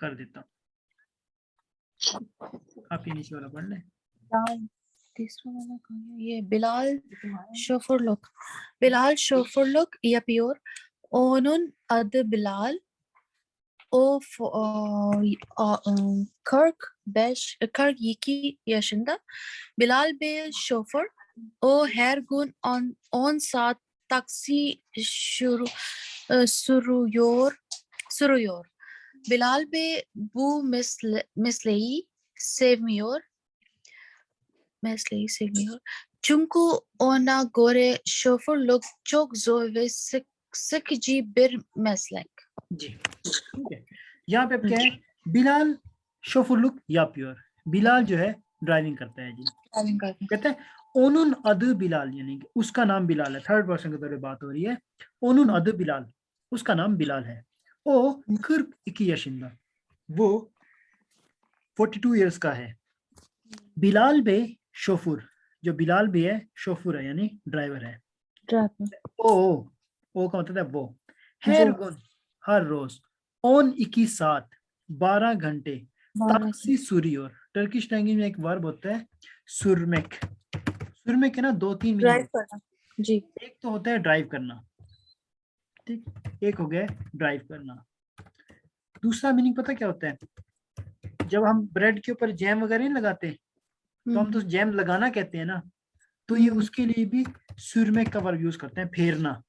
कर देता हूँ, आप ये नीचे वाला पढ़ लें। ये Bilal şoförlük yapıyor. Onun adı Bilal. O 42 yaşında. Bilal Bey şoför. O her gün 10 saat taksi sürüyor. Bilal Bey bu mesleği sevmiyor. Çünkü ona göre şoförlük çok zor ve sıkıcı bir meslek. जी ठीक है, यहाँ पे अब क्या है, Bilal शोफरलुक yapıyor, Bilal जो है driving करता है जी। कहते हैं ओनुन अद बिलाल, यानी कि उसका नाम बिलाल है, थर्ड पर्सन के तौर पे बात हो रही है। ओनुन अद बिलाल, उसका नाम बिलाल है। ओ 42 yaşında, वो 42 इयर्स का है। बिलाल बे शोफर, जो बिलाल बे है शोफर है यानी ड्राइवर है। ओ का मतलब है वो। हर गुन, हर रोज, ऑन 21 सात, 12 घंटे, ताक्सी सूरियोर, टर्किश लैंग्वेज में एक वर्ब होता है सुरमेक। सुरमेक है ना, 2-3 मीनिंग करना जी। एक तो होता है ड्राइव करना, ठीक, एक हो गया ड्राइव करना। दूसरा मीनिंग पता क्या होता है, जब हम ब्रेड के ऊपर जैम वगैरह नहीं लगाते तो हम तो जैम लगाना कहते हैं ना, तो ये उसके लिए भी सुरमेक का वर्ब यूज करते हैं, फेरना।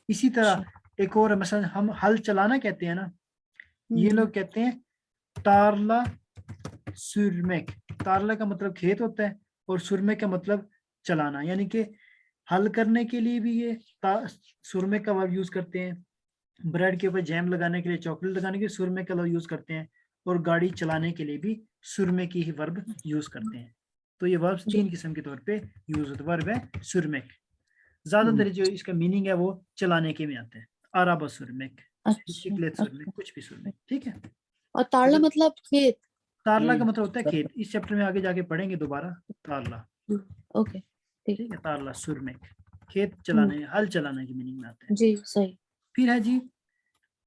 इसी तरह एक और मसलन हम हल चलाना कहते हैं ना, ये लोग कहते हैं तारला सुरमेक। तारला का मतलब खेत होता है और सुरमेक का मतलब चलाना, यानी कि हल करने के लिए भी ये सुरमेक का वर्ब यूज करते हैं, ब्रेड के ऊपर जैम लगाने के लिए, चॉकलेट लगाने के लिए सुरमेक का वर्ब यूज करते हैं, और गाड़ी चलाने के लिए भी सुरमेक की ही वर्ब यूज करते हैं। तो ये वर्ब 3 किस्म के तौर पे यूज होता है। वर्ब है सुरमेक, ज्यादातर जो इसका मीनिंग है वो चलाने के में आता है, आराबा सुरमेक, सुरमेक, कुछ भी सुरमेक, ठीक है। और तारला मतलब खेत, तारला का मतलब होता है खेत, इस चैप्टर में आगे जाके पढ़ेंगे दोबारा तारला, ओके ठीक है। तारला सुरमेक खेत चलाने, हल चलाने की मीनिंग में आता है जी, सही। फिर है जी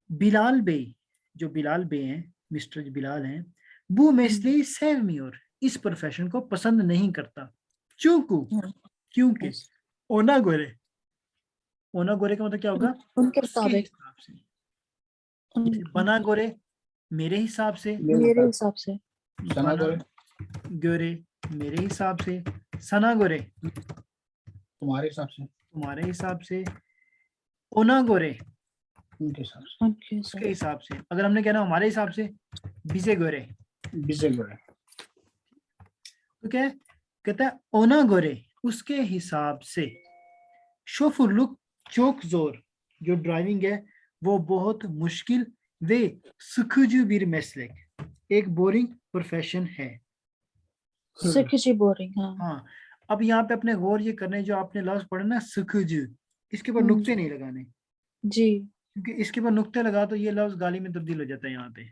बिलाल बे, जो बिलाल बे हैं, मिस्टर बिलाल हैं, वो mesleği sevmiyor, इस प्रोफेशन को पसंद नहीं करता। क्योंकि ओना गोरे, ओना गोरे का मतलब क्या होगा, उनके उसके मुताबिक, हिसाब से। जैसे बना गोरे मेरे हिसाब से, मेरे हिसाब से, बना गोरे मेरे हिसाब से, सना गोरे तुम्हारे हिसाब से, तुम्हारे हिसाब से, ओना गोरे उनके हिसाब से, उसके हिसाब से। अगर हमने कहना हमारे हिसाब से, बिजे गोरे, बिजे गोरे, तो क्या है, कहता है ओना गोरे उसके हिसाब से, शोफुरलुक चोक जोर, जो ड्राइविंग है वो बहुत मुश्किल वे sıkıcı bir meslek, एक बोरिंग प्रोफेशन है। sıkıcı बोरिंग, हाँ, अब यहाँ पे अपने गौर ये करने, जो आपने लफ्ज पढ़ा ना sıkıcı, इसके ऊपर नुक्ते नहीं लगाने जी, क्योंकि इसके ऊपर नुक्ते लगा तो ये लफ्ज गाली में तब्दील हो जाता है यहाँ पे,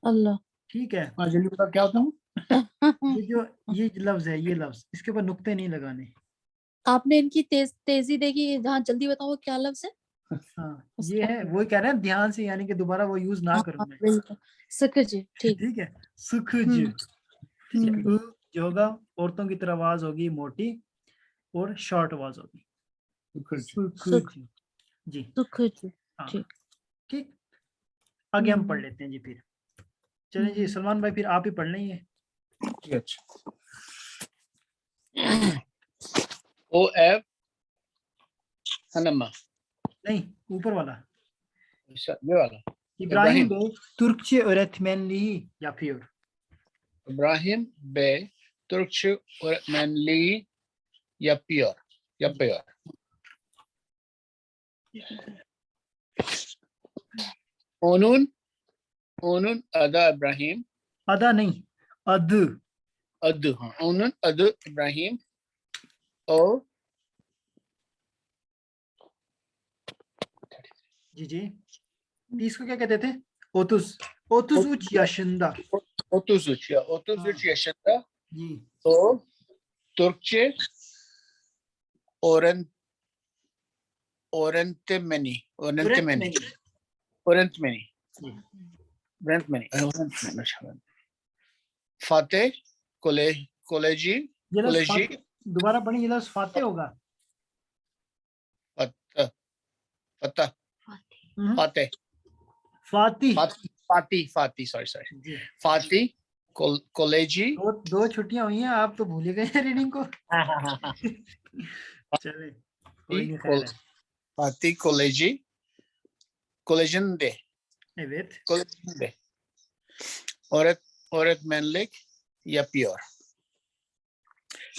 अल्लाह। ठीक है। जल्दी बता क्या होता हूँ। ये जो ये लफ्ज है, ये लफ्ज इसके ऊपर नुक्ते नहीं लगाने। आपने इनकी तेजी देखी, जहाँ जल्दी बताओ क्या लफ्ज है। हाँ, ये है, वो कह रहे हैं ध्यान से, यानी कि दोबारा वो यूज ना करूं मैं, बिल्कुल sıkıcı, ठीक। ठीक है। सुखज, ठीक है, जो होगा औरतों की तरह आवाज होगी मोटी और शॉर्ट आवाज होगी, सुखज जी, sıkıcı, हाँ ठीक। ठीक। आगे हम पढ़ लेते हैं जी फिर। चलें जी सलमान भाई, फिर आप ही पढ़ लेंगे। अच्छा, ओ एफ हनमा, नहीं, ऊपर वाला, ये वाला İbrahim Bey Türkçe öğretmenliği yapıyor. İbrahim Bey Türkçe öğretmenliği yapıyor. Onun adı İbrahim. Ada नहीं, adı. Adı, onun adı İbrahim. O जी, इसको क्या कहते थे, 33 yaşında। 33 yaşında. जी, O Türkçe öğretmeni. Öğretmeni. öğretmen. अच्छा Fateh कॉलेजी ये लफ्ज कॉलेजी दोबारा पढ़ें, ये लफ्ज फाते होगा। फतह फतह हम्म, फातेह फाती। फाती सॉरी जी, फाती कॉलेजी दो छुट्टियां हुई हैं, आप तो भूल ही गए रीडिंग को। चले, कोई नहीं, खैर है। फाती कॉलेजी collagen Evet. de öğretmenlik yapıyor.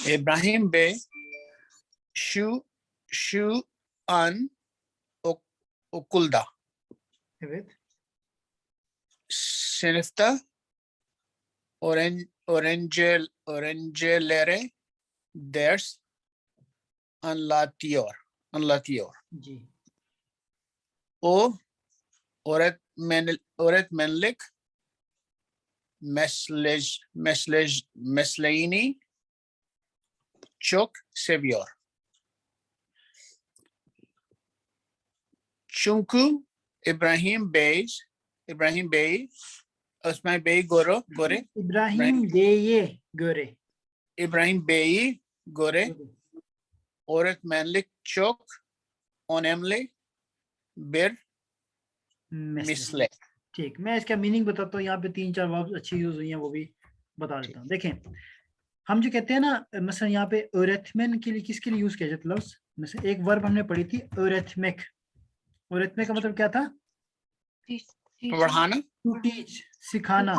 İbrahim Bey şu an okulda. Evet. Sınıfta öğrencilere ders anlatıyor. जी, O öğretmenlik mesleğini çok seviyor. Çünkü İbrahim Bey Osman Bey Gore İbrahim Bey'e göre. İbrahim Bey'i göre öğretmenlik çok önemli bir meslek. ठीक, मैं इसका meaning बताता हूँ। यहाँ पे 3-4 verb अच्छी use हुई हैं, वो भी बता देता हूँ। देखें, हम जो कहते हैं ना, मसलन यहाँ पे ओरेथमेन के लिए किसके लिए यूज किया जाता है लफ्ज? जैसे एक वर्ब हमने पढ़ी थी ओरेथमेक। ओरेथमेक का मतलब क्या था? पढ़ाना टू टीच, सिखाना।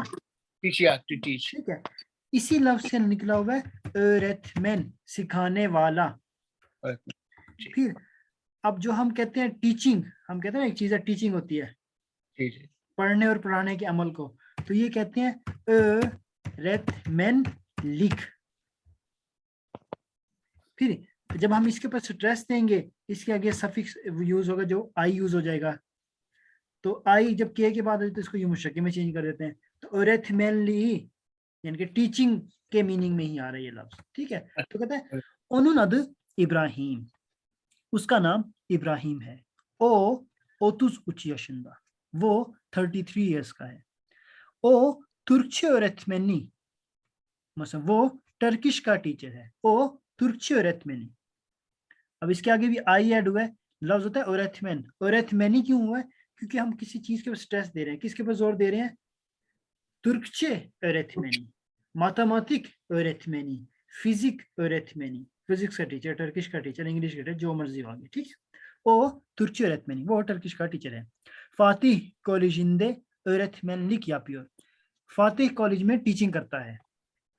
to teach. ठीक है, इसी लफ्ज से निकला हुआ है ओरेथमेन, सिखाने वाला। फिर अब जो हम कहते हैं टीचिंग, हम कहते हैं ना एक चीज है टीचिंग होती है, पढ़ने और पढ़ाने के अमल को, तो ये कहते हैं ओरेथमेनलिक। फिर जब हम इसके ऊपर स्ट्रेस देंगे, इसके आगे सफिक्स यूज होगा, जो आई यूज हो जाएगा। तो आई जब के बाद तो इसको यूं मुशक्के में चेंज कर देते हैं, तो ओरेथमेनली यानी कि टीचिंग के मीनिंग में ही आ रहा है ये लफ्ज। ठीक है, तो कहते हैं ओनुन अद इब्राहिम, उसका नाम इब्राहिम है। ओ ओतुज उची yaşında, वो 33 इयर्स का है। ओ तुर्कçe öğretmeni, मतलब वो टर्किश का टीचर है। ओ तुर्कçe öğretmeni। अब इसके आगे भी आई ऐड हुआ है, लफ्ज होता है ओरेथमेन। ओरेथमेनी क्यों हुआ है? क्योंकि हम किसी चीज के ऊपर स्ट्रेस दे रहे हैं। किसके ऊपर जोर दे रहे हैं? Türkçe öğretmeni, matematik öğretmeni, fizik öğretmeni, physics का टीचर, टर्किश का टीचर, इंग्लिश का टीचर, जो मर्जी हो गया। ठीक, o Türkçe öğretmeni, वो टर्किश का टीचर है। Fatih कॉलेजिंदे öğretmenlik yapıyor, Fatih college में टीचिंग करता है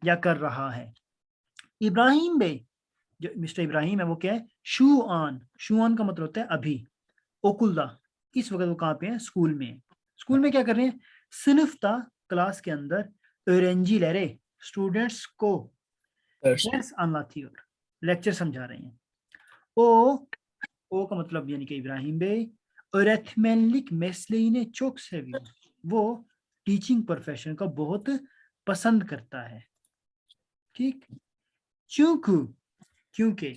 या कर रहा है। इब्राहिम बे, जो मिस्टर इब्राहिम है, वो क्या है? शू आन का मतलब होता है अभी। ओकुल्दा, इस वक्त वो कहाँ पे है? स्कूल में। स्कूल में क्या कर रहे हैं? सिनफ्ता, क्लास के अंदर, öğrencilere, स्टूडेंट्स को, ders anlatıyor, लेक्चर समझा रहे हैं। ओ का मतलब यानी कि इब्राहिम बे öğretmenlik mesleğini çok seviyor, वो टीचिंग प्रोफेशन को बहुत पसंद करता है। ठीक, क्योंकि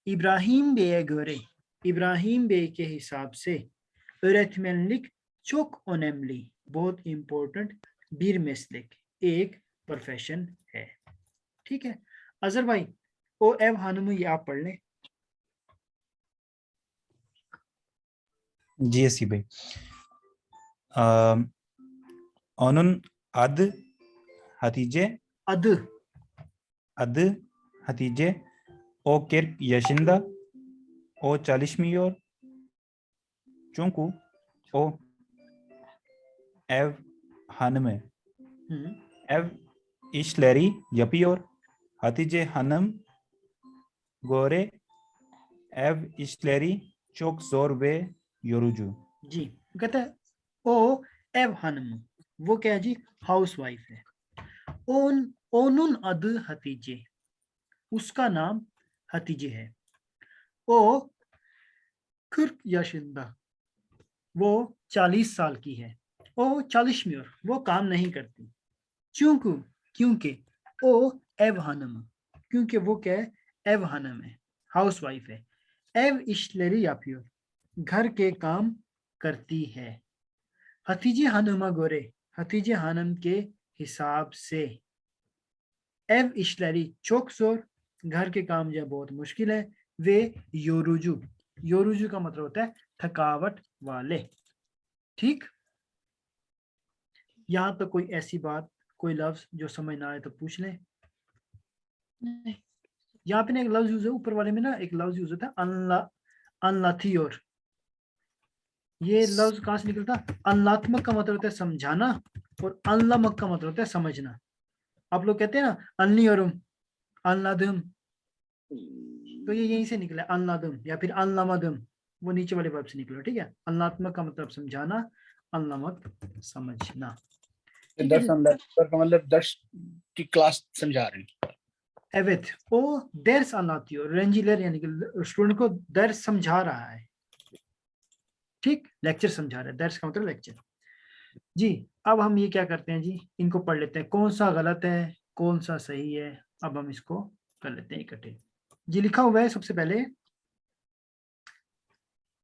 इब्राहिम बे'ye göre, इब्राहिम बे के हिसाब से öğretmenlik çok önemli, बहुत इम्पोर्टेंट bir meslek, एक प्रोफेशन है। ठीक है, अजहर भाई ओ एव हानुम ये आप पढ़ लें। जी एसी भाई। onun adı Hatice. Adı Hatice. O 40 yaşında. O çalışmıyor. Çünkü o ev hanımı. Ev işleri yapıyor. Hatice hanım göre ev işleri çok zor ve yorucu. जी, कहता है ओ एव hanım, वो क्या है जी? हाउस वाइफ है। ओनुन adı हतीजे, उसका नाम हतीजे है। ओ 40 yaşında, वो 40 साल की है। ओ çalışmıyor, वो काम नहीं करती। क्योंकि ओ ev hanımı, क्योंकि वो क्या है? ev hanım है, हाउस वाइफ है। ev işleri yapıyor, घर के काम करती है। हतीजे hanıma göre, हतीजे हानम के हिसाब से एव इशलरी चौक जोर, घर के काम जो है बहुत मुश्किल है। वे योरुजु, योरुजु का मतलब होता है थकावट वाले। ठीक, यहाँ तो कोई ऐसी बात, कोई लफ्ज जो समझ ना आए तो पूछ लें। नहीं। यहाँ पे ना एक लफ्ज यूज है, ऊपर वाले में ना एक लफ्ज यूज होता है अनला, अनलाथियोर। ये लफ्ज कहाँ से निकलता? अनलात्मक का मतलब होता है समझाना और अनलामक का मतलब होता है समझना। आप लोग कहते हैं ना अनलियोरुम, अनलादुम, तो ये यहीं से निकला अनलादुम या फिर अनलामदुम, वो नीचे वाले वर्ब से निकला। ठीक है, अनलात्मक का मतलब समझाना, अनलामक समझना। ठीक है दर्श जी। का मतलब दर्श की क्लास समझा रहे हैं। एवेथ ओ दर्स अनलातियो, रेंजिलर यानी कि स्टूडेंट को दर्स समझा रहा है। ठीक, लेक्चर समझा रहा है, दर्स का मतलब लेक्चर। जी, अब हम ये क्या करते हैं जी, इनको पढ़ लेते हैं, कौन सा गलत है कौन सा सही है। अब हम इसको कर लेते हैं इकट्ठे। जी, लिखा हुआ है सबसे पहले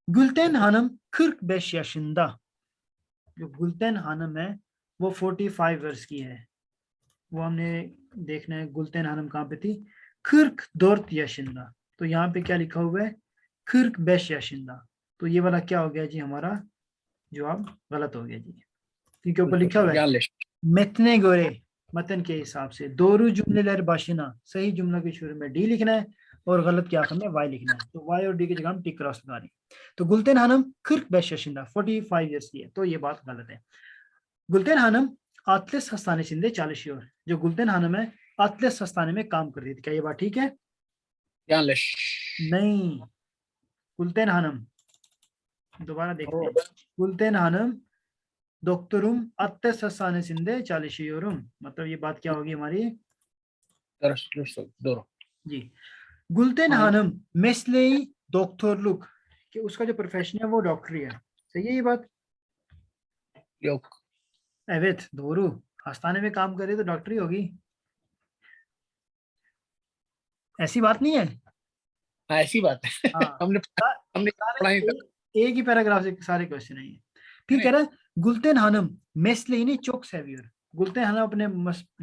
गुल्टेन हानम 45 yaşında। जो गुल्टेन हानम है वो 45 वर्ष की है। वो हमने देखना है गुल्टेन हानम कहाँ पे थी, 44 yaşında। तो यहाँ पे क्या लिखा हुआ है 45 yaşında। तो ये वाला क्या हो गया जी, हमारा जवाब गलत हो गया जी, क्योंकि ऊपर लिखा हुआ है Yanlış. metne göre, मतन के हिसाब से। doğru cümleler başına, सही जुमला के शुरू में डी लिखना है और गलत के आखिर में वाई लिखना है। तो वाई और डी की जगह हम टिक क्रॉस लगा रहे हैं। तो गुल्टेन हानम 45 yaşında, 45 years की है, तो ये बात गलत है। गुल्टेन हानम Atlas Hastanesi'nde çalışıyor। जो गुल्टेन हानम है Atlas हस्ताने में काम कर रही थी, क्या ये बात ठीक है? Yanlış. नहीं, गुल्टेन हानम, दोबारा देखते हैं। गुल्टेन हानम doktorum Atlas Hastanesi'nde çalışıyorum, मतलब ये बात क्या होगी हमारी Doğru. जी। गुल्टेन हाँ। हानम mesleği doktorluk, कि उसका जो प्रोफेशन है वो डॉक्टरी है। सही है ये बात? Yok. Evet, doğru। हस्ताने में काम करे तो डॉक्टरी होगी, ऐसी बात नहीं है। हाँ, ऐसी बात है। हाँ, हमने सारे पढ़ाई एक ही पैराग्राफ से सारे क्वेश्चन है ये। फिर कह रहा है गुल्टेन हानम mesleğini çok seviyor। गुल्टेन हानम अपने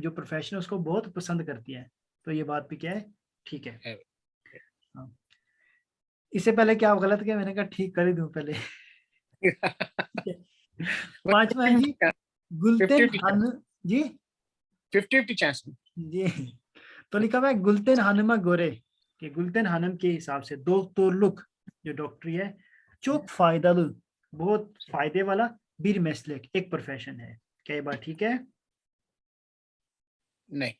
जो प्रोफेशन है उसको बहुत पसंद करती है, तो ये बात भी क्या है, ठीक है। हाँ। इससे पहले क्या आप गलत किया, मैंने कहा ठीक कर ही दूं पहले। पांचवा है जी, गुल्टेन 50-50 हानम जी 50-50 चांस। जी, तो लिखा हुआ है गुल्टेन हानम गोरे, कि गुल्टेन हानम के हिसाब से doktorluk जो डॉक्टरी है, çok faydalı बहुत फायदे वाला, bir meslek एक प्रोफेशन है। क्या ये बात ठीक है? नहीं।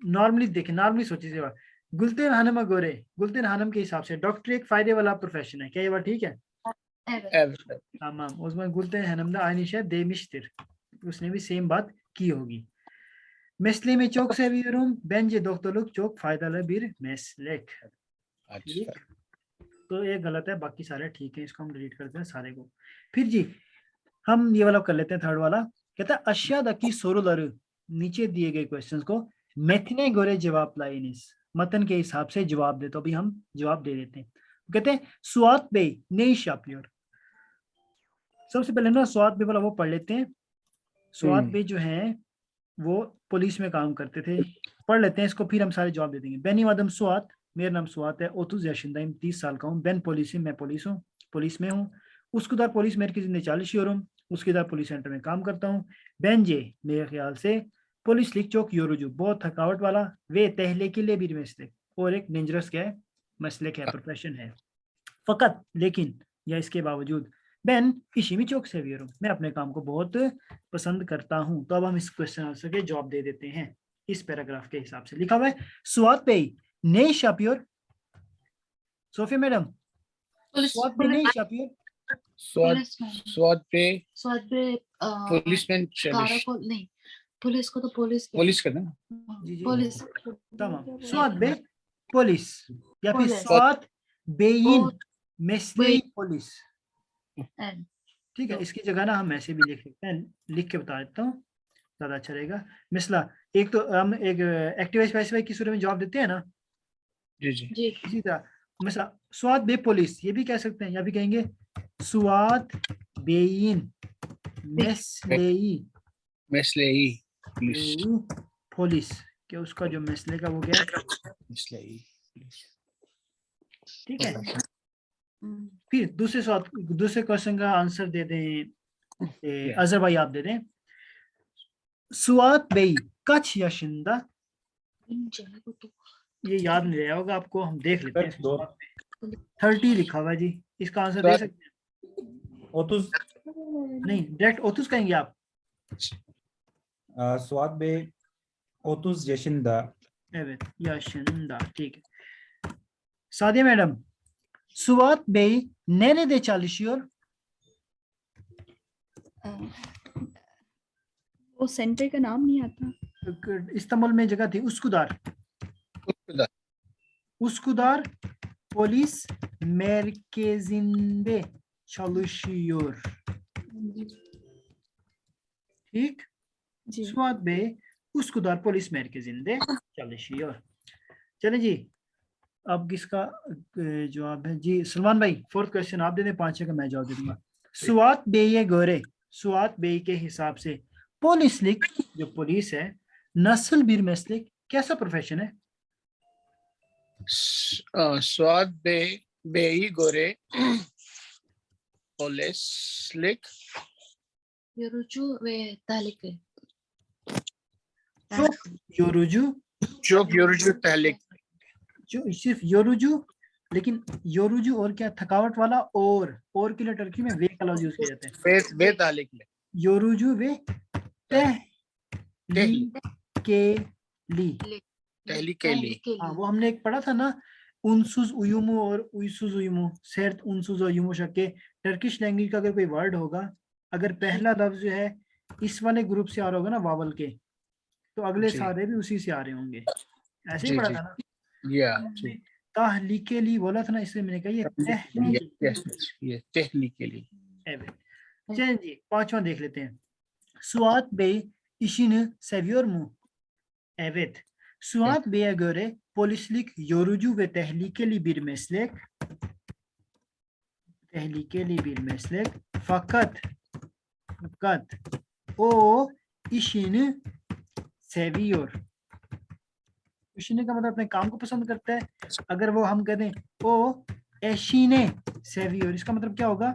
नॉर्मली देखें, नॉर्मली सोचिए बात, गुल्टेन हानम गोरे, गुल्टेन हानम के हिसाब से डॉक्टरी एक फायदे वाला प्रोफेशन है, क्या ये बात ठीक है? Evet. Evet. tamam, o zaman Gülten Hanım da aynı şey demiştir, उसने भी सेम बात की होगी। mesleğimi çok seviyorum, bence doktorluk çok faydalı bir meslek। ठीक, अच्छा। तो ये गलत है, बाकी सारे ठीक है, इसको हम डिलीट करते हैं सारे को। फिर जी हम ये वाला कर लेते हैं, थर्ड वाला कहता है aşağıdaki soruları, नीचे दिए गए क्वेश्चंस को metne göre cevaplayınız, मतन के हिसाब से जवाब दे। तो अभी हम जवाब दे देते हैं। कहते हैं सुआत बे ne iş yapıyor। सबसे पहले ना सुआत बे वाला वो पढ़ लेते हैं। सुआत बे जो है वो पुलिस में काम करते थे, पढ़ लेते हैं इसको, फिर हम सारे जवाब दे देंगे। benim adım Suat, मेरा नाम सुआत है, 30 yaşındayım, 30 साल का हूँ। ben polisim, मैं पुलिस हूँ, पुलिस में हूँ। Üsküdar polis merkezinde çalışıyorum, Üsküdar polis centre में काम करता हूँ। bence मेरे ख्याल से polislik çok yorucu, बहुत थकावट वाला, ve tehlikeli bir meslek, और एक डेंजरस क्या है, मसलक है, प्रोफेशन है। fakat लेकिन या इसके बावजूद ben işimi çok seviyorum, मैं अपने काम को बहुत पसंद करता हूँ। तो अब हम इस क्वेश्चन आंसर के जवाब दे देते हैं। इस पैराग्राफ के हिसाब से लिखा हुआ है Suat Bey ne iş yapıyor? Sophia madam, Suat Bey ne iş yapıyor? स्वाद पे स्वाद पे पुलिसमैन काराकोल नहीं, पुलिस को तो पुलिस पुलिस का ना। जी जी, police tamam. Suat Bey polis या फिर Polis. सुआत Bey'in O- mesleği polis। and ठीक है, इसकी जगह ना हम ऐसे भी लिख सकते हैं, लिख के बता देता हूँ, ज्यादा अच्छा रहेगा। मिसला एक तो हम एक एक्टिव स्पेसिफाई की सूरत में जवाब देते हैं ना, जी जी। जी इसी तरह mesela सुआत बे पुलिस, ये भी कह सकते हैं, या भी कहेंगे सुआत बेइन मेस्लेई Mesleği. Polis. पुलिस, कि उसका जो मसले का वो क्या है, Mesleği. Polis. ठीक है। Hmm. फिर दूसरे क्वेश्चन का आंसर दे दें, Yeah. अजहर भाई आप दे दें। सुआत बेई कच yaşında, ये याद नहीं रहा होगा आपको, हम देख लेते हैं। दो 30 लिखा हुआ है जी, इसका आंसर दे सुआत- सकते हैं? 30 नहीं, डायरेक्ट 30 कहेंगे आप। Suat Bey 30 yaşında. Evet, yaşında, ठीक है। सादिया मैडम, सुआत बेई nerede çalışıyor? वो सेंटर का नाम नहीं आता। इस्तांबुल में जगह थी उस्कुदार, Üsküdar. Üsküdar polis merkezinde çalışıyor. ठीक, जी सुआत बे Üsküdar polis merkezinde çalışıyor। चले जी, अब किसका जवाब है जी? सलमान भाई फोर्थ क्वेश्चन आप दे दें, 5 का मैं जवाब दे दूंगा। सुआत बेये गोरे, सुआत बे के हिसाब से पुलिसलिक जो पुलिस है, नस्ल bir meslek, कैसा प्रोफेशन है? Suat Bey. Bey Gore. Polislik. Yorucu ve tahliye. Çok yorucu, Çok yorucu terlik. जो सिर्फ योरुजू, लेकिन योरुजू और क्या, थकावट वाला, और के लिए टर्की में वे का लफ्ज यूज किया जाता है। Ve terlikle. योरुजू वे tehlikeli, Tehlikeli. हाँ वो हमने एक पढ़ा था ना, उनसुज उयुमु और उइसुज उयुमु, सेर्ट उनसुज और युमुशक के टर्किश लैंग्वेज का अगर कोई वर्ड होगा, अगर पहला लफ्ज जो है इस वाले ग्रुप से आ रहा होगा ना, वावल के, तो अगले जी। सारे भी उसी से आ रहे होंगे। ऐसे ही जी, पढ़ा जी। था ना। Yeah. ताहलीकेली बोला था ना, इसलिए मैंने कहा ये Yes, yes, yes. Tehlikeli. Evet. चलिए जी, 5वां देख लेते हैं। Suat Bey işini seviyor mu? Evet. Suat Bey'e göre polislik yorucu ve tehlikeli bir meslek. Tehlikeli bir meslek. Fakat o işini seviyor. işini का मतलब अपने काम को पसंद करता है। अगर वो हम कहते हैं o eşine seviyor, इसका मतलब क्या होगा?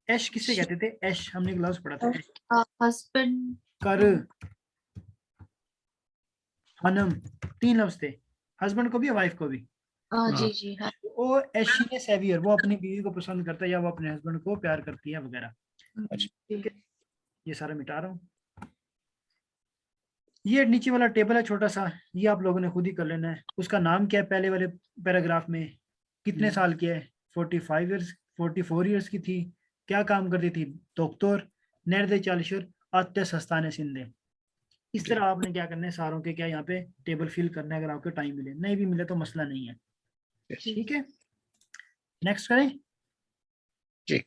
एश किसे कहते थे? एश हमने एक लफ्ज पढ़ा था, Husband. कर, हनम, 3 लफ्ज थे, हस्बैंड को भी और वाइफ को भी। जी जी हाँ। वो एशिने सेवियर, वो अपनी बीवी को पसंद करता है या वो अपने हस्बैंड को प्यार करती है वगैरह। जी। ये सारा मिटा रहा हूँ। ये नीचे वाला टेबल है छोटा सा, ये आप लोगों ने खुद ही कर लेना है। उसका नाम क्या है पहले वाले पैराग्राफ में, कितने साल की है? 45 इयर्स, 44 इयर्स की थी, क्या काम करती थी? Doctor, nerede çalışıyor? Ateş hastanesinde। इस तरह आपने क्या करना है, सारों के क्या यहाँ पे टेबल फिल करना है, अगर आपको टाइम मिले, नहीं भी मिले तो मसला नहीं है। ठीक है, नेक्स्ट करें जी।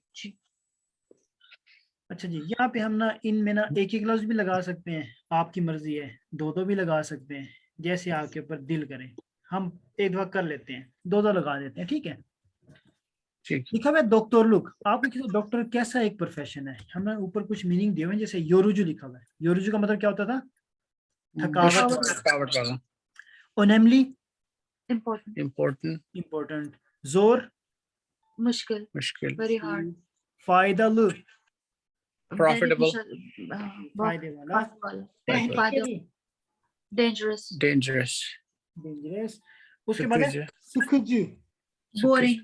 अच्छा जी, यहाँ पे हम ना इनमें ना एक एक लफ्ज भी लगा सकते हैं, आपकी मर्जी है, दो भी लगा सकते हैं, जैसे आपके ऊपर दिल करें। हम एक दफा कर लेते हैं, दो लगा देते हैं, ठीक है। ठीक। लिखा हुआ है डॉक्टर लुक, आपको किसी डॉक्टर कैसा एक प्रोफेशन है, हमने ऊपर कुछ मीनिंग दिए हुए हैं, जैसे योरुजू लिखा हुआ है, योरुजू का मतलब क्या होता था? थकावट वाला। ओनेमली, Important. इंपॉर्टेंट। जोर, मुश्किल. मुश्किल। Very hard. फायदालु, Profitable. फायदे वाला। Tehlikeli. Dangerous. Dangerous. डेंजरस। उसके बाद है सुखजू, Boring.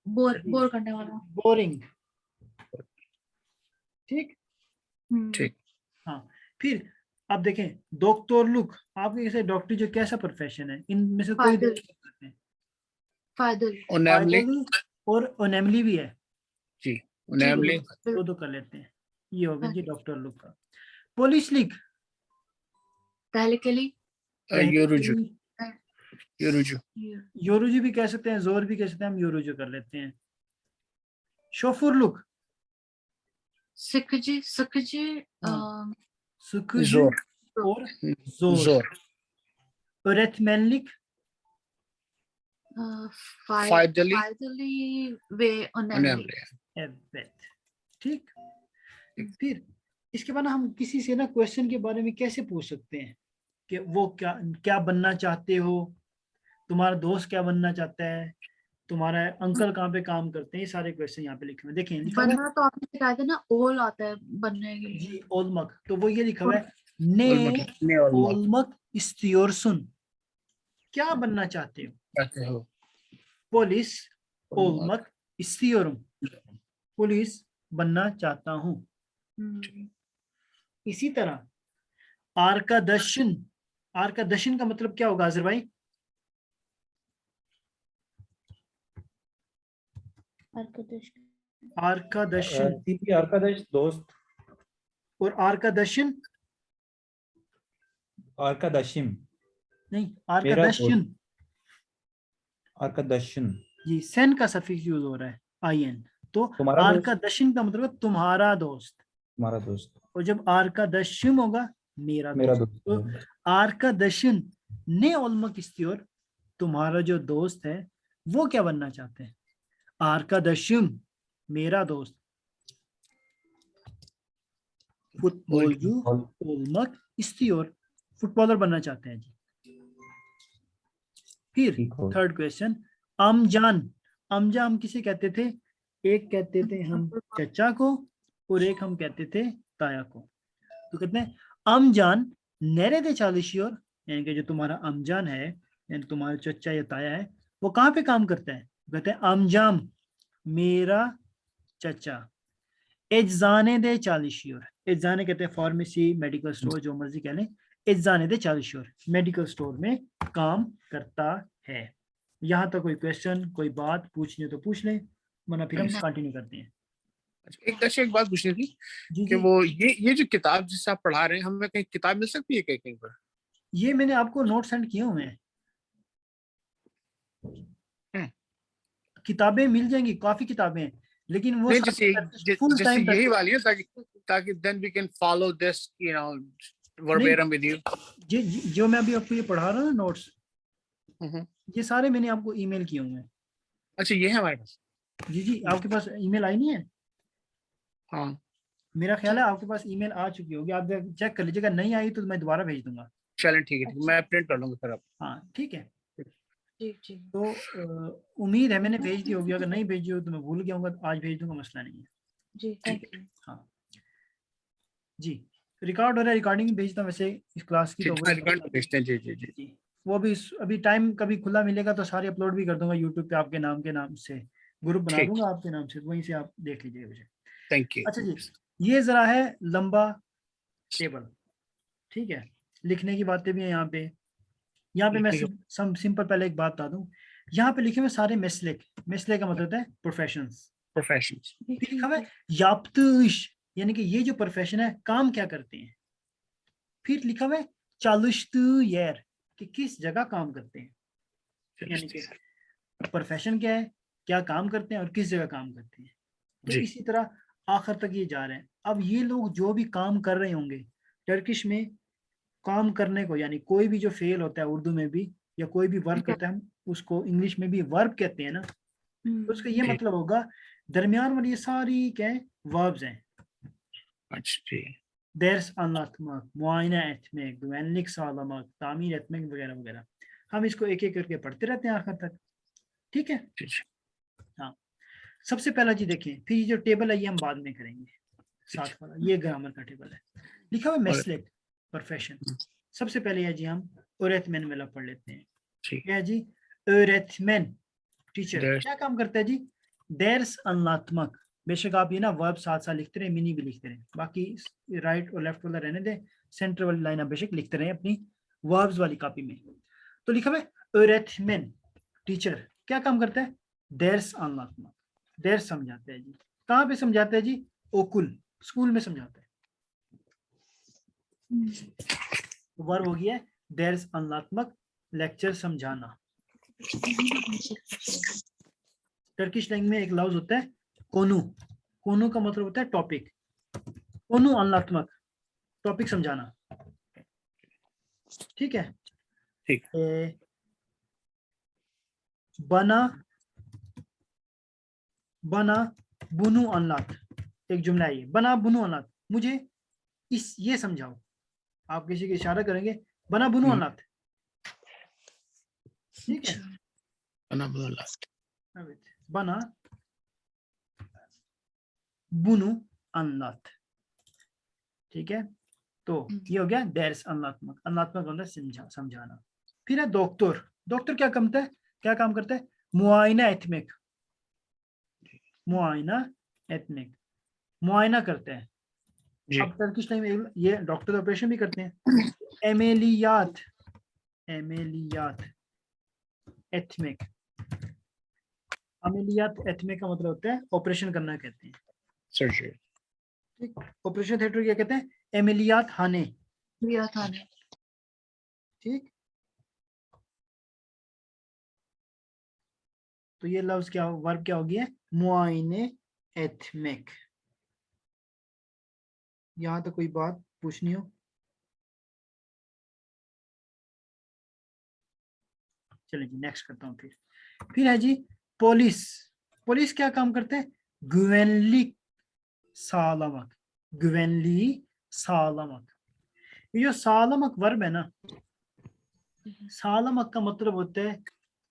बोर करने वाला. बोरिंग। ठीक, ठीक। हाँ। फिर अब देखें डॉक्टर लुक, आपके जैसे डॉक्टर जो कैसा प्रोफेशन है, इनमें से कोई फादर। फादर. Unamli. और ओनेमली भी है, जी। Unamli. दो कर लेते हैं, ये हो गया जी डॉक्टर लुक का। पुलिस लिख, Tehlikeli. Yorucu. Yorucu. योरुजू भी कह सकते हैं, जोर भी कह सकते हैं, हम योरुजू कर लेते हैं। शोफुर लुक, Sıkıcı. सुखजू Zor. और जोर। Zor. öğretmenlik, Faydalı ve önemli. Evet, ठीक। फिर इसके बाद हम किसी से ना क्वेश्चन के बारे में कैसे पूछ सकते हैं कि वो क्या क्या बनना चाहते हो, तुम्हारा दोस्त क्या बनना चाहता है, तुम्हारा अंकल कहाँ पे काम करते हैं, ये सारे क्वेश्चन यहाँ पे लिखे हुए हैं। देखिए लिखा हुआ है बनना तो आपने सिखाया था ना, ओल आता है बनने के लिए। जी ओलमक, तो वो ये लिखा हुआ है ने Ne olmak ओलमक istiyorsun, क्या बनना चाहते हो। चाहते हो? Police Olmak. ओलमक istiyorum, पुलिस बनना चाहता हूँ। इसी तरह आर्कादशन, आर्कादशन का मतलब क्या होगा आजिर भाई? आर्कादशन सीपी अर्कादश दोस्त, और आर्कादशन अर्कादशिम नहीं, मेरा आर्कादशन दोस्त। अर्कादशन जी सेन का सफिक्स यूज हो रहा है आईएन, तो तुम्हारा दोस्त। आर्कादशन का मतलब है तुम्हारा दोस्त, तुम्हारा दोस्त, और जब आर्कादशम होगा मेरा मेरा दोस्त। दोस्त। तो आर्कादशन ने olmak istiyor, तुम्हारा जो दोस्त है वो क्या बनना चाहते हैं? आर्कादशम मेरा दोस्त फुटबॉलcu olmak istiyor, फुटबॉलर बनना चाहते हैं जी। फिर ठीक हो। थर्ड क्वेश्चन अमजान, अमजा हम किसे कहते थे? एक कहते थे हम चचा को और एक हम कहते थे ताया को। तो कहते हैं अमजान nerede çalışıyor, यानी कि जो तुम्हारा अमजान है यानी तुम्हारा चचा या ताया है वो कहाँ पे काम करता है? कहते हैं अमजाम मेरा चचा eczanede çalışıyor, eczane कहते हैं फार्मेसी मेडिकल स्टोर जो मर्जी कह लें, eczanede çalışıyor मेडिकल स्टोर में काम करता है। यहाँ तक कोई क्वेश्चन कोई बात पूछनी हो तो पूछ लें, वरना फिर हम कंटिन्यू करते हैं। अच्छा, एक बात पूछनी थी जी कि जी, वो ये जो किताब जिससे आप पढ़ा रहे हैं, हमें कहीं किताब मिल सकती है कहीं कहीं पर? ये मैंने आपको नोट सेंड किए हुए हैं, किताबें मिल जाएंगी, काफी किताबें हैं, लेकिन वो नहीं, फुल जैसे टाइम यही वाली है, ताकि then we can follow this, verbatim with you. जो मैं अभी आपको ये पढ़ा रहा हूँ ना नोट्स, हम्म। ये सारे मैंने आपको ईमेल किए हुए हैं। अच्छा, ये है हमारे पास। जी जी, आपके पास ईमेल आई नहीं है? हाँ, मेरा ख्याल है आपके पास ईमेल आ चुकी होगी, आप चेक कर लीजिएगा, नहीं आई तो मैं दोबारा भेज दूंगा। चलें ठीक है, मैं प्रिंट कर लूंगा फिर आप। हाँ ठीक है, जी जी। तो उम्मीद है मैंने भेज दी होगी, अगर नहीं भेजी हो तो मैं भूल गया हूँ, तो आज भेज दूंगा, मसला नहीं है। जी थैंक यू। हाँ जी, रिकॉर्ड हो रहा है, रिकॉर्डिंग भेजता हूँ वैसे इस क्लास की, तो ठीक है, रिकॉर्ड भेजते हैं। जी जी जी। जी वो भी अभी टाइम कभी खुला मिलेगा तो सारे अपलोड भी कर दूंगा यूट्यूब पे, आपके नाम के नाम से ग्रुप बना ठीक। दूंगा आपके नाम से, वहीं से आप देख लीजिएगा मुझे। Thank you. अच्छा जी, ये जरा है लंबा टेबल, ठीक है, लिखने की बातें भी हैं यहाँ पे। यहाँ पे मैं सिंपल पहले एक बात बता दूं, यहाँ पे लिखे हुए सारे मेस्लेक, मेस्लेक का मतलब है प्रोफेशंस। प्रोफेशंस। फिर लिखा हुआ है याप्तुश, यानी कि ये जो प्रोफेशन है काम क्या करते हैं। फिर लिखा हुआ है çalıştığı कि किस जगह काम करते हैं, यानी कि प्रोफेशन क्या है, क्या काम करते हैं और किस जगह काम करते हैं। तो इसी तरह आखिर तक ये जा रहे हैं। अब ये लोग जो भी काम कर रहे होंगे टर्किश में, काम करने को यानी कोई भी जो फेल होता है उर्दू में भी, या कोई भी वर्ब करता है हम उसको इंग्लिश में भी वर्ब कहते हैं ना, तो उसका ये मतलब होगा दरमियान वाली ये सारी क्या है, वर्ब्स हैं। अच्छा, ders anlatmak, मुआयना etmek, güvenlik sağlamak, तामीर etmek वगैरह वगैरह, हम इसको एक एक करके पढ़ते रहते हैं आखिर तक, ठीक है। हाँ, सबसे पहला जी देखें, फिर ये जो टेबल है ये हम बाद में करेंगे, साथ वाला ये ग्रामर का टेबल है, लिखा हुआ मेस्लेक प्रोफेशन। सबसे पहले है जी हम öğretmen वाला पढ़ लेते हैं। क्या है जी? öğretmen टीचर, क्या काम करता है जी? ders anlatmak, बेशक आप ये ना वर्ब साथ साथ लिखते रहे, मिनी भी लिखते रहे, बाकी राइट और लेफ्ट वाला रहने दें, सेंटर वाली लाइन आप बेशक लिखते रहे अपनी वर्ब्स वाली कॉपी में। तो लिखा है öğretmen टीचर, क्या काम करता है? ders anlatmak, ders समझाते हैं जी। कहाँ पे समझाते हैं जी? ओकुल, स्कूल में समझाते हैं। वर्ब हो गया ders anlatmak, लेक्चर समझाना। टर्किश लैंग्वेज में एक लफ्ज होता है कोनू, कोनू का मतलब होता है टॉपिक, कोनू anlatmak, टॉपिक समझाना, ठीक है। ठीक। बना बना बुनु अनलात, एक जुमला है ये, बना बुनु अनलात। मुझे ये समझाओ, आप किसी के इशारा करेंगे, बना बुनु अनलात, ठीक है। बना बुनु अनलात, ठीक है। तो ये हो गया दैर्स अनलात्मक, अनलात्मक मतलब समझाना। फिर है डॉक्टर, डॉक्टर क्या काम करता है, मुआयना एथमिक, मुआयना एथमिक, मुआयना करते हैं। जी। अब टर्किश टाइम ये डॉक्टर ऑपरेशन भी करते हैं। एमेलियात, एमेलियात एथमिक, अमेलियात एथमिक का मतलब होता है ऑपरेशन करना कहते हैं, सर्जरी। ठीक। ऑपरेशन थिएटर क्या कहते हैं, एमेलियात हाने, ठीक। तो ये लफ्ज क्या, वर्ब क्या हो गया, मुआइने एथमिक। यहां तो कोई बात पूछनी हो? चलिए जी नेक्स्ट करता हूँ। फिर है जी पुलिस, पुलिस क्या काम करते हैं, güvenlik sağlamak, güvenliği sağlamak। ये जो sağlamak वर्ब है ना, sağlamak का मतलब होता है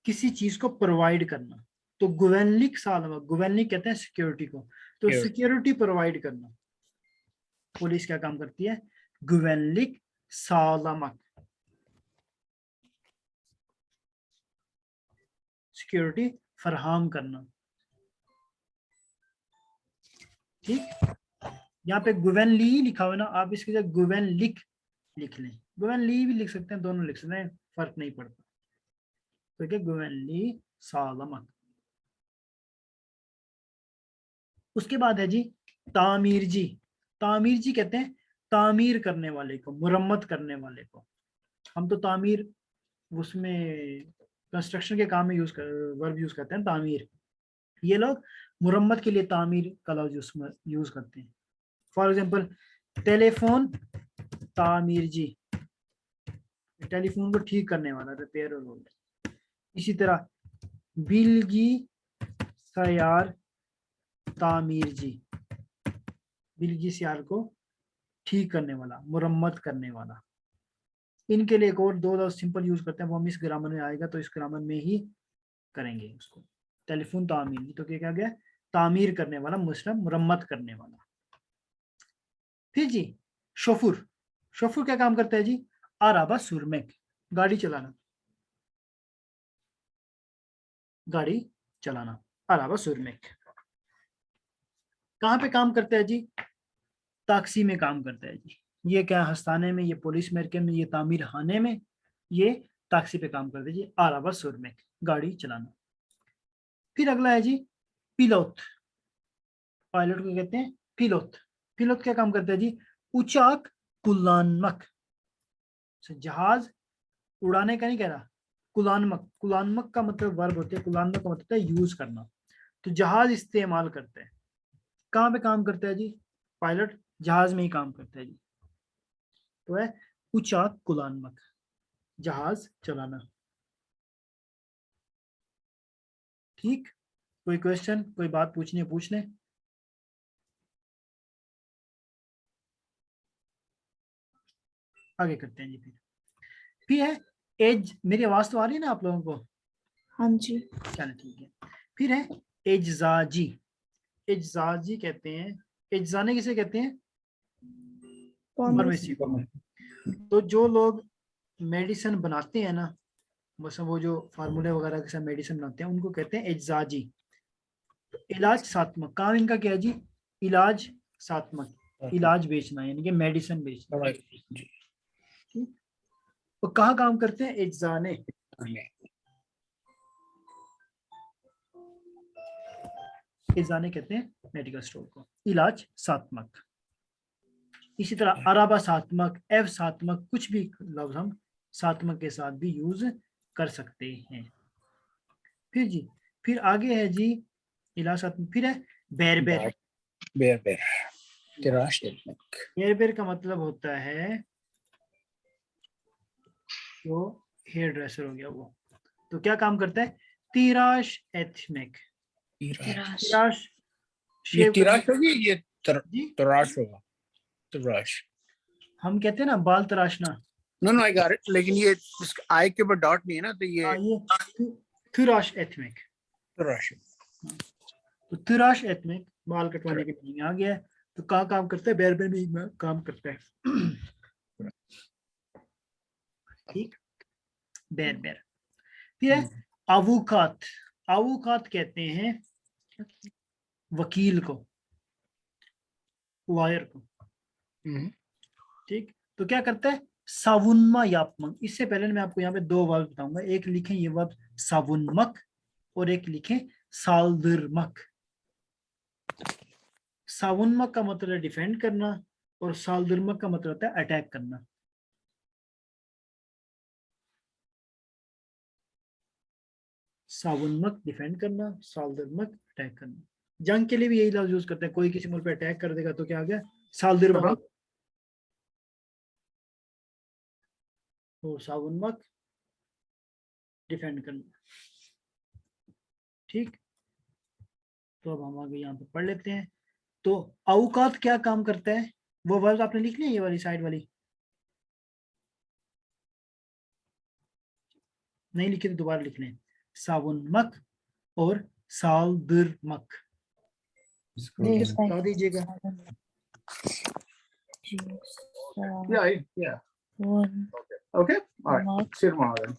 किसी चीज को प्रोवाइड करना। तो güvenlik sağlamak, güvenlik कहते हैं सिक्योरिटी को, तो Yes. सिक्योरिटी प्रोवाइड करना। पुलिस क्या काम करती है, güvenlik sağlamak, सिक्योरिटी फराहम करना, ठीक। यहाँ पे गुवेनली लिखा हुआ है ना, आप इसकी जगह गुवेनलिक लिख लें, गुवेनली भी लिख सकते हैं, दोनों लिख सकते हैं, फर्क नहीं पड़ता। तो क्या, गुवेनली सालमक। उसके बाद है जी तामीर जी, तामीर जी कहते हैं तामीर करने वाले को, मुरम्मत करने वाले को। हम तो तामीर उसमें कंस्ट्रक्शन के काम में वर्ब यूज करते हैं तामीर, ये लोग मुरम्मत के लिए तामीर का लफ्ज यूज करते हैं। फॉर एग्जाम्पल टेलीफोन तामीर जी, टेलीफोन को ठीक करने वाला, रिपेयर और। इसी तरह बिल्गी सयार तामीर जी, बिल्गी सयार को ठीक करने वाला, मुरम्मत करने वाला। इनके लिए एक और दो लफ्ज सिंपल यूज करते हैं, वो हम इस ग्रामर में आएगा तो इस ग्रामर में ही करेंगे उसको। टेलीफोन तामीर, तो क्या गया, तामीर करने वाला, मुरम्मत करने वाला। फिर जी शोफुर, शोफुर क्या काम करता है जी, आराबा सुरमेक, गाड़ी चलाना, गाड़ी चलाना, आराबा सुरमेक। कहाँ पे काम करता है जी, ताक्सी में काम करता है जी। ये क्या, हस्ताने में, ये पुलिस महकमे में, ये तामीर खाने में, ये ताक्सी पे काम करता है जी, आराबा सुरमेक, गाड़ी चलाना। फिर अगला है जी पिलोट, पायलट को कहते हैं पिलोट। पिलोट क्या काम करता है जी, उचाक कुलानमक, जहाज उड़ाने का नहीं कह रहा, कुलानमक, कुलानमक का मतलब वर्ब होते हैं, कुलानमक का मतलब होता है यूज करना। तो जहाज इस्तेमाल करते हैं, कहाँ पे काम करता है जी, पायलट जहाज में ही काम करता है जी। तो है उचाक कुलानमक, जहाज चलाना, ठीक। कोई क्वेश्चन, कोई बात पूछनी है पूछ लें। आगे करते हैं जी। फिर है एज, मेरी आवाज तो आ रही है ना आप लोगों को? हाँ जी। चलो ठीक है। फिर है एजाजी, एजाजी कहते हैं, एजाने किसे कहते हैं, फार्मेसी को। तो जो लोग मेडिसिन बनाते हैं ना, बस वो जो फार्मूले वगैरह के साथ मेडिसिन बनाते हैं, उनको कहते हैं एजाजी। तो इलाज सात्मक, काम इनका क्या है जी, इलाज सात्मक, इलाज बेचना, यानी कि मेडिसिन बेचना, जी। तो कहाँ काम करते हैं, एजाने, एजाने कहते हैं मेडिकल स्टोर को, इलाज सात्मक। इसी तरह अराबा सात्मक, एव सात्मक, कुछ भी लफ्ज हम सात्मक के साथ भी यूज कर सकते हैं। फिर जी, फिर आगे है जी इलाज सात्मक। फिर है बेरबेर, बेर बेरबेर का मतलब होता है जो हेयर ड्रेसर हो गया वो। तो क्या काम करता है, तिराश एथनिक। Tirash. तिराश ये शेव तिराश होगी, ये जी, तराश होगा, तराश। हम कहते हैं ना बाल तराशना। No no I got it, लेकिन ये आई के ऊपर डॉट नहीं है ना, तो ये हाँ, ये तिराश एथनिक। तराश। तो तिराश एथनिक बाल कटवाने के लिए आ गया है। तो कहाँ काम करता है? बैरबेर में काम करता है। ठीक, बैरबेर। फिर है अवुकात। अवुकात कहते हैं वकील को, लॉयर को। ठीक, तो क्या करता है? सावुन्मा यापमक। इससे पहले मैं आपको यहाँ पे दो वर्ब बताऊंगा। एक लिखें ये वर्ब सावुन्मक और एक लिखें सालदिरमक। सावुन्मक का मतलब है डिफेंड करना और सालदिरमक का मतलब होता है अटैक करना। सावुन्मक डिफेंड करना, सालदिरमक अटैक करना। जंग के लिए भी यही लफ्ज यूज करते हैं। कोई किसी मुल्क पे अटैक कर देगा तो क्या आ गया? सालदिरमक। तो सावुन्मक डिफेंड करना। ठीक, तो अब हम आगे यहाँ पे पढ़ लेते हैं। तो औकात क्या काम करता है? वो वर्ड आपने लिख लिया, ये वाली साइड वाली? नहीं लिखे तो दोबारा लिख लें। सावुन्मक और सालदिरमक। बता दीजिएगा। Yeah. Okay. All right. Sirma then.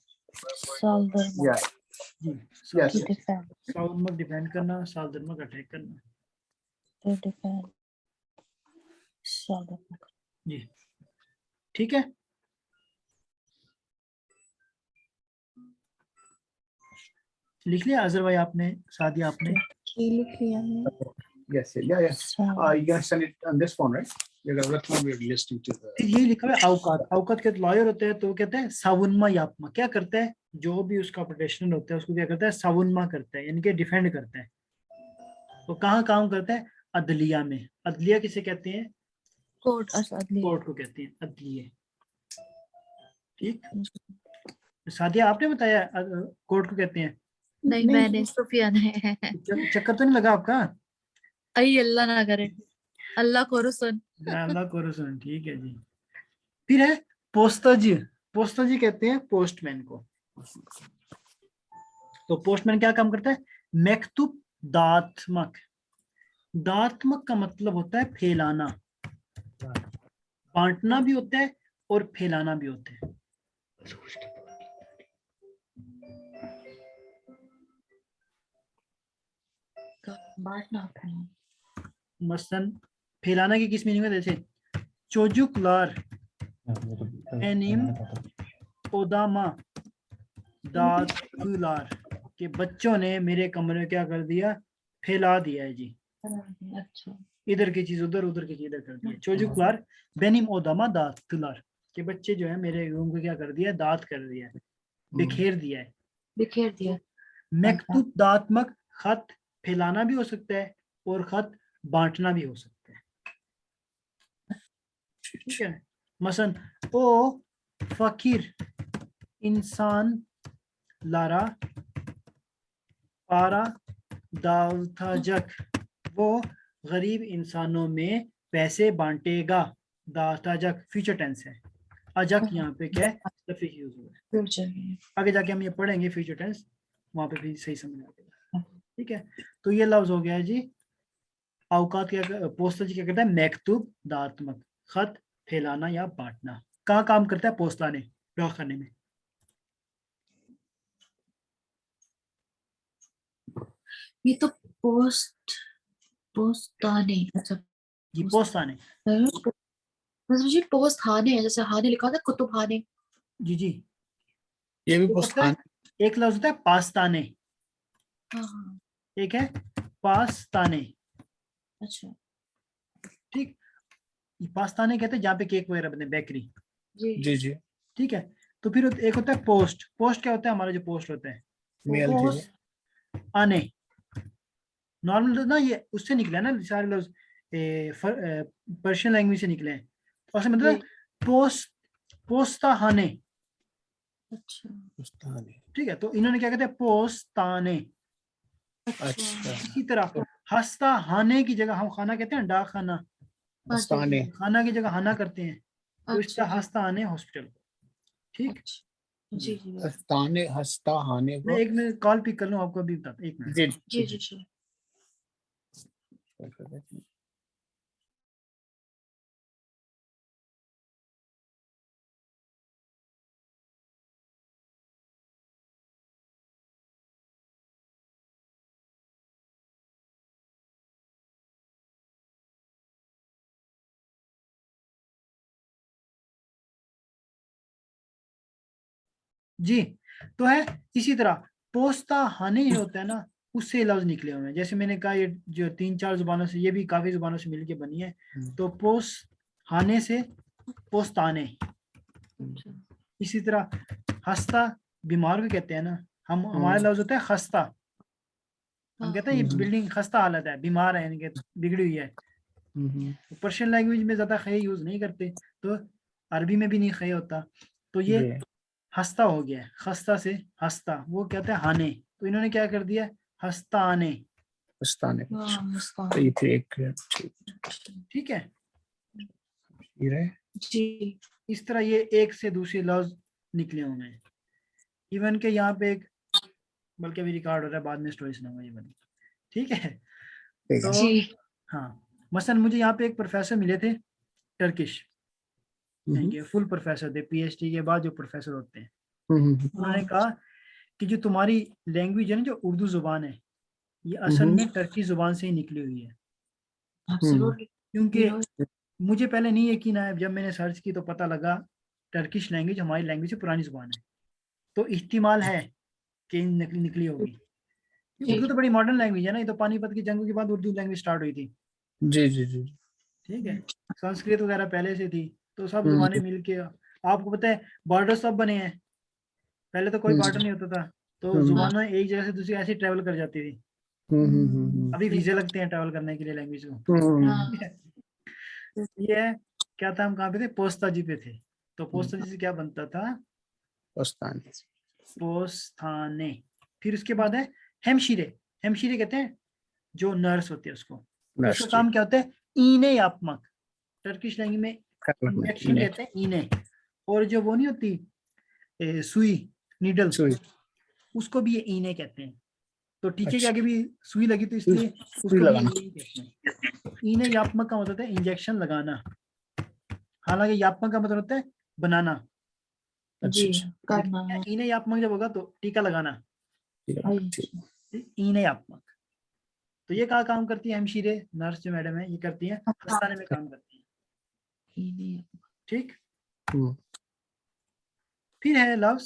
Yeah. जी, Yes. सावुन्मक डिफेंड करना, सालदिरमक अटैक करना। जी, ठीक है। लिख लिया अजहर भाई आपने, सादिया आपने? ये लिख लिया है। Yes. Yeah. You gonna send it on this phone, right? You're gonna let me be listening to the. फिर ये लिखा है औकात। औकात के लॉयर होते हैं तो वो कहते हैं सावुन्मा यापमा। क्या करता है? जो भी उसका प्रोटेक्शनर होता है उसको क्या करता है? सावुन्मा करता है, यानी कि डिफेंड करता है। तो कहाँ काम करता है? अदलिया में। अदलिया किसे कहते हैं? कोर्ट कोर्ट को कहते हैं अदलिया। ठीक, सादिया आपने बताया कोर्ट को कहते हैं? नहीं, मैंने सुफिया ने। चक्कर तो नहीं लगा आपका? आई अल्लाह ना करे, अल्लाह को सुन। अल्लाह को रसूल। ठीक है जी। फिर है पोस्ताजी। पोस्ताजी कहते हैं पोस्टमैन को। तो पोस्टमैन क्या काम करता है? मेक्तुब दात्मक। दात्मक का मतलब होता है फैलाना, बांटना भी होता है और फैलाना भी होता है। बांटना। मसलन फैलाना की किस मीनिंग में? जैसे चोजुकलार एनिम ओदामा दातुलार के बच्चों ने मेरे कमरे में क्या कर दिया? फैला दिया है जी। अच्छा, इधर की चीज उधर, उधर की चीज इधर कर दिया। चोजुकलार बेनिम ओदामा दातुलार के बच्चे जो है मेरे रूम को क्या कर दिया? दात कर दिया है, बिखेर दिया है। बिखेर दिया। मेक्तूब दात्मक खत फैलाना भी हो सकता है और खत बांटना भी हो सकता है। ठीक है। मसलन ओ फकीर इंसान लारा पारा दावताजक, वो गरीब इंसानों में पैसे बांटेगा। दावताजक फ्यूचर टेंस है। अजक यहाँ पे क्या है? सफिक्स यूज हुआ है। आगे जाके हम ये पढ़ेंगे फ्यूचर टेंस, वहां पे भी सही समझ आ जाएगा। ठीक है, तो ये लफ्ज हो गया है जी औकात। क्या पोस्ता जी क्या कहता है? मेक्तूब दात्मक, खत फैलाना या बांटना। कहाँ काम करता है पोस्ताने? डाकखाने में। ये तो पोस्ताने। अच्छा जी, पोस्ताने। मुझे पोस्ट खाने है, जैसे हाने लिखा था, कुतुब खाने। जी जी, ये भी एक होता है, एक लफ्ज होता है पास्ताने, हाँ, एक है पास्ताने। अच्छा ठीक, पास्ताने कहते हैं जहाँ पे केक वगैरह बनते हैं, बेकरी। जी। जी। ठीक है, तो फिर एक होता है पोस्ट। पोस्ट क्या होता है? हमारा जो पोस्ट होता है मेल। पोस्ट आने। नॉर्मल ना ये उससे निकला है ना, सारे लफ्ज पर्शियन लैंग्वेज से निकले हैं। तो मतलब पोस्ट पोस्ता हाने। अच्छा पोस्ताने। ठीक है, तो इन्होंने क्या कहते हैं, पोस्ताने। अच्छा इसी तरह हस्ता हाने की जगह हम खाना कहते हैं, डाक खाना, पोस्ताने। खाना की जगह हाना करते हैं, तो इस अच्छा तरह हस्ता आने हॉस्पिटल। ठीक, अच्छा जी जी हस्ताने हस्ता हाने मैं को। एक मिनट कॉल पिक कर लूँ, आपको अभी बताता, एक मिनट। जी जी जी जी, तो है इसी तरह पोस्ता हाने जो होता है ना, उससे लफ्ज निकले हुए हैं। जैसे मैंने कहा, ये जो 3-4 जुबानों से, ये भी काफी जुबानों से मिलके बनी है। तो पोस हाने से पोस्ताने। इसी तरह हस्ता बीमार को कहते हैं ना, हम हमारा लफ्ज होता है खस्ता। हम कहते हैं ये बिल्डिंग खस्ता हालत है, बीमार है, यानी कि बिगड़ी हुई है। तो पर्शियन लैंग्वेज में ज्यादा खे यूज नहीं करते, तो अरबी में भी नहीं खे होता। तो ये हस्ता हो गया, खस्ता से हस्ता, वो कहते हैं हाने, तो इन्होंने क्या कर दिया, हस्ता आने। पोस्ताने। हाँ ये थे एक ठीक है, ये जी इस तरह ये एक से दूसरे लफ्ज निकले हुए हैं। इवन के यहाँ पे एक, बल्कि अभी रिकॉर्ड हो रहा है, बाद में स्टोरी सुनाऊंगा ये बनी। ठीक है, तो जी हाँ, मसलन मुझे यहाँ पे एक प्रोफेसर मिले थे, टर्किश, फुल प्रोफेसर थे, पीएचडी के बाद जो प्रोफेसर होते हैं। उन्होंने कहा कि जो तुम्हारी लैंग्वेज है ना, जो उर्दू जुबान है, ये असल में टर्की जुबान से ही निकली हुई है। क्योंकि मुझे पहले नहीं यकीन आया, जब मैंने सर्च की तो पता लगा टर्किश लैंग्वेज हमारी लैंग्वेज से पुरानी जुबान है, तो इख्तिमाल है कि निकली होगी। उर्दू तो बड़ी मॉडर्न लैंग्वेज है ना, ये तो पानीपत की जंगों के बाद उर्दू लैंग्वेज स्टार्ट हुई थी। जी जी जी ठीक है, संस्कृत वगैरह पहले से थी, तो सब जुबानें मिलके, आपको पता है बॉर्डर सब बने हैं, पहले तो कोई बॉर्डर नहीं होता था, तो जुबानें एक जगह से दूसरी ऐसे ट्रेवल कर जाती थी। अभी वीजे लगते हैं ट्रेवल करने के लिए लैंग्वेज को। ये है, क्या था, हम कहाँ पे थे, पोस्ताजी पे थे। तो पोस्ताजी से क्या बनता था, पोस्ताने। पोस्थाने। फिर उसके बाद है हेमशीरे। हेमशीरे कहते हैं जो नर्स होती है उसको, तो उसका काम क्या होता है, ईने यापमक, टर्किश लैंग्वेज में इंजेक्शन कहते हैं ईने। और जो वो नहीं होती सुई, नीडल, उसको भी ये ईने कहते हैं। तो टीके के आगे भी सुई लगी, तो इसलिए उसको भी ईने कहते हैं। ईने यापमक का मतलब है इंजेक्शन लगाना, हालांकि यापमक का मतलब होता है बनाना। जी करना है ईने यापमक जब होगा तो टीका लगाना, ईने यापमक। तो ये कहाँ काम करती है, हेमशीरे नर्स जो मैडम है, ये करती है हस्ताने में काम करती है। ठीक, फिर है लफ्ज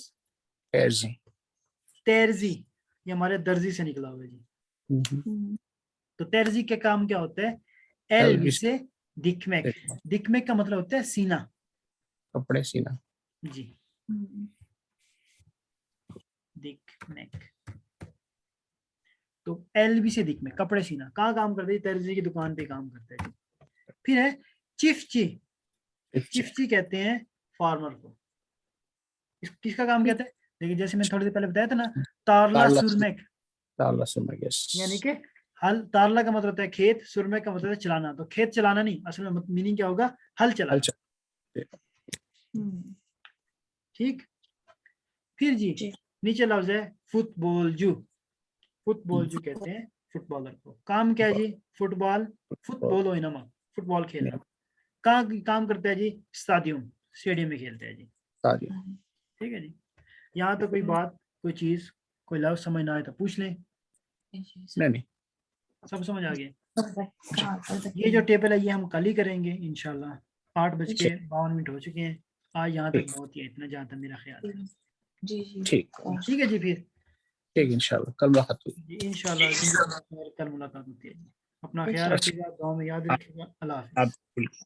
तेरजी। तेरजी, ये हमारे दर्जी से निकला हुआ है जी। तो तेरजी के काम क्या होता है, एल बी से दिकमेक। दिकमेक का मतलब होता है सीना, कपड़े सीना जी, दिकमेक। तो एल बी से दिकमेक, कपड़े सीना, कहाँ काम करते हैं, तेरजी की दुकान पे काम करते हैं। फिर है चिफची। चिफची कहते हैं फार्मर को। किसका काम कहते हैं, देखिए जैसे मैं थोड़ी देर पहले बताया था ना, तारला सुरमेक, तारला सुरमेक, यस, यानी कि हल, तारला का मतलब होता है खेत, सुरमेक का मतलब है चलाना। तो खेत चलाना नहीं, असल में मीनिंग क्या होगा, हल चलाना। ठीक, फिर जी नीचे लफ्ज है फुटबॉल जू। फुटबॉल जू कहते हैं फुटबॉलर को। काम क्या है जी, फुटबॉल, फुटबॉल होइनमा, फुटबॉल खेलना। कहाँ काम करता है जी, स्टेडियम में खेलते हैं जी। ठीक है जी, यहाँ तो कोई बात, कोई चीज, कोई लफ्ज समझ ना आए तो पूछ लें। नहीं सब समझ आ गए। ये जो टेबल है ये हम कल ही करेंगे इंशाल्लाह। 8:52 हो चुके हैं, आज यहाँ तक बहुत ही है, इतना जहाँ तक मेरा ख्याल है। जी जी ठीक है जी, फिर ठीक, इंशाल्लाह कल मुलाकात होगी जी, इंशाल्लाह कल मुलाकात होती है जी। अपना ख्याल रखिएगा, गाँव में याद रखिएगा। अल्लाह हाफिज़। आप बिल्कुल।